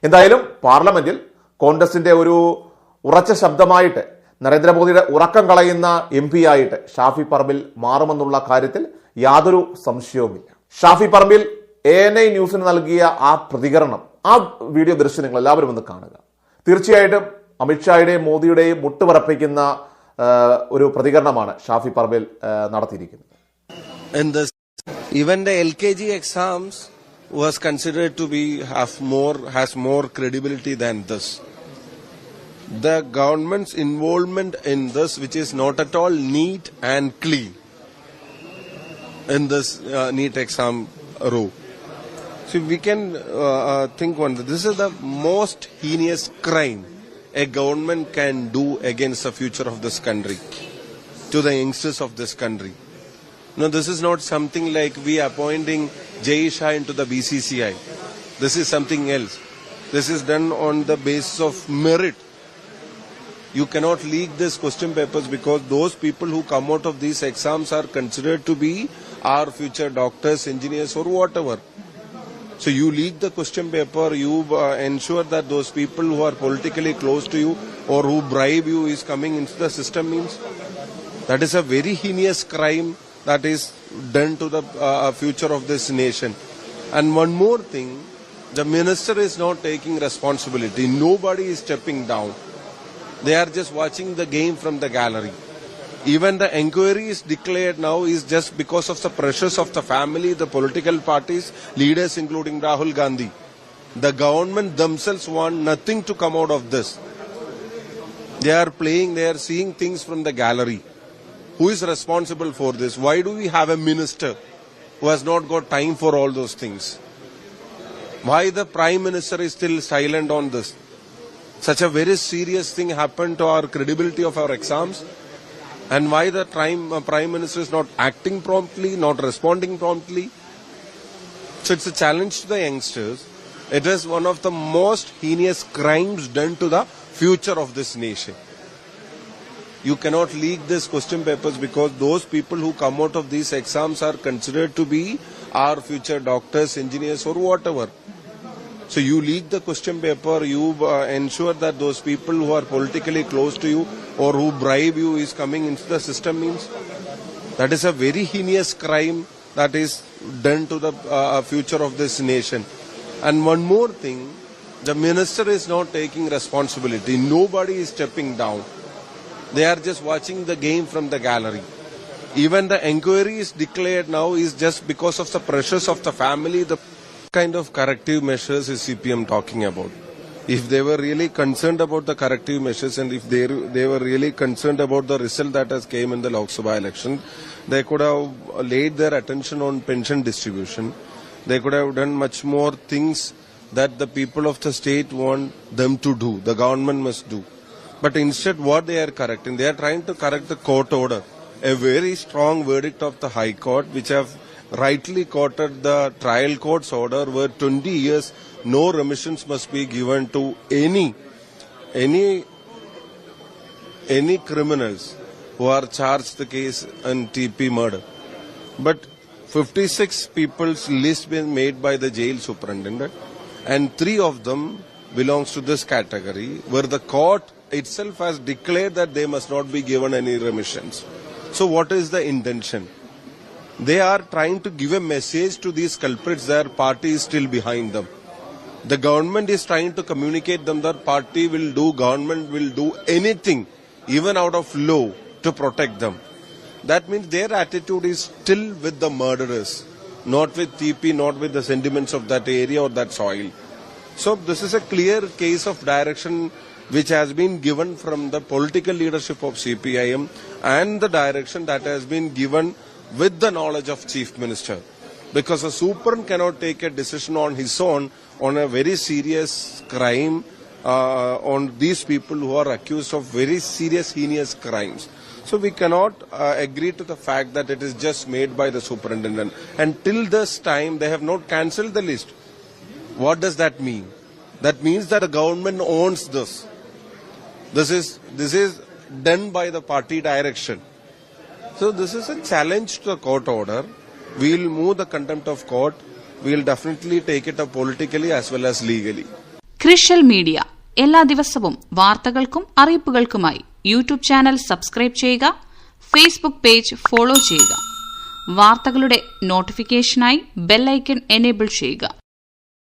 എന്തായാലും പാർലമെന്റിൽ കോൺഗ്രസിന്റെ ഒരു ഉറച്ച ശബ്ദമായിട്ട് നരേന്ദ്രമോദിയുടെ ഉറക്കം കളയുന്ന MP ആയിട്ട് ഷാഫി പറമ്പിൽ മാറുമെന്നുള്ള കാര്യത്തിൽ യാതൊരു സംശയവുമില്ല. ഷാഫി പറമ്പിൽ ANI ന്യൂസിന് നൽകിയ ആ പ്രതികരണം, ആ വീഡിയോ ദൃശ്യം നിങ്ങൾ എല്ലാവരും ഒന്ന് കാണുക. തീർച്ചയായിട്ടും അമിത്ഷായുടെയും മോദിയുടെയും മുട്ടുപറപ്പിക്കുന്ന ഒരു പ്രതികരണമാണ് ഷാഫി പറമ്പിൽ നടത്തിയിരിക്കുന്നത്. Even the LKG exams was considered to be has more credibility than this. The government's involvement in this, which is not at all neat and clean, in this NEET exam row. So we can think one. This is the most heinous crime a government can do against the future of this country, to the youngsters of this country. No, this is not something like we appointing Jay Shah into the BCCI. This is something else. This is done on the basis of merit. You cannot leak these question papers because those people who come out of these exams are considered to be our future doctors, engineers or whatever. So you leak the question paper, you ensure that those people who are politically close to you or who bribe you is coming into the system means that is a very heinous crime that is done to the future of this nation. And one more thing, the minister is not taking responsibility. Nobody is stepping down. They are just watching the game from the gallery. Even the inquiry is declared now is just because of the pressures of the family, the political parties, leaders including Rahul Gandhi. The government themselves want nothing to come out of this. They are playing, they are seeing things from the gallery. Who is responsible for this? Why do we have a minister who has not got time for all those things? Why the Prime Minister is still silent on this? Such a very serious thing happened to our credibility of our exams. And why the Prime Minister is not acting promptly, not responding promptly? So it's a challenge to the youngsters. It is one of the most heinous crimes done to the future of this nation. You cannot leak these question papers because those people who come out of these exams are considered to be our future doctors, engineers or whatever. So you leak the question paper, you ensure that those people who are politically close to you or who bribe you is coming into the system means that is a very heinous crime that is done to the future of this nation. And one more thing, the minister is not taking responsibility. Nobody is stepping down. They are just watching the game from the gallery. Even the inquiry is declared now is just because of the pressures of the family. The kind of corrective measures is CPM talking about? If they were really concerned about the corrective measures and if they were really concerned about the result that has came in the Lok Sabha election, they could have laid their attention on pension distribution. They could have done much more things that the people of the state want them to do, the government must do. But instead what they are correcting, they are trying to correct the court order, a very strong verdict of the High Court which have rightly quoted the trial court's order where 20 years no remissions must be given to any criminals who are charged the case in TP murder. But 56 people's list been made by the jail superintendent and 3 of them belongs to this category where the court itself has declared that they must not be given any remissions. So what is the intention? They are trying to give a message to these culprits their party is still behind them. The government is trying to communicate them that party will do, government will do anything, even out of law, to protect them. That means their attitude is still with the murderers, not with TP, not with the sentiments of that area or that soil. So this is a clear case of direction which has been given from the political leadership of CPIM and the direction that has been given with the knowledge of Chief Minister. Because a superin cannot take a decision on his own on a very serious crime on these people who are accused of very serious heinous crimes. So we cannot agree to the fact that it is just made by the superintendent. And till this time they have not cancelled the list. What does that mean? That means that the government owns this. This is done by the party direction. So this is a challenge to the court order. We will move the contempt of court. We will definitely take it up politically as well as legally. ക്രിഷ്യൽ media എല്ലാ ദിവസവും വാർത്തകൾക്കും അറിയിപ്പുകൾക്കുമായി YouTube channel subscribe ചെയ്യുക, Facebook page follow ചെയ്യുക. വാർത്തകളുടെ നോട്ടിഫിക്കേഷനായി bell icon enable ചെയ്യുക.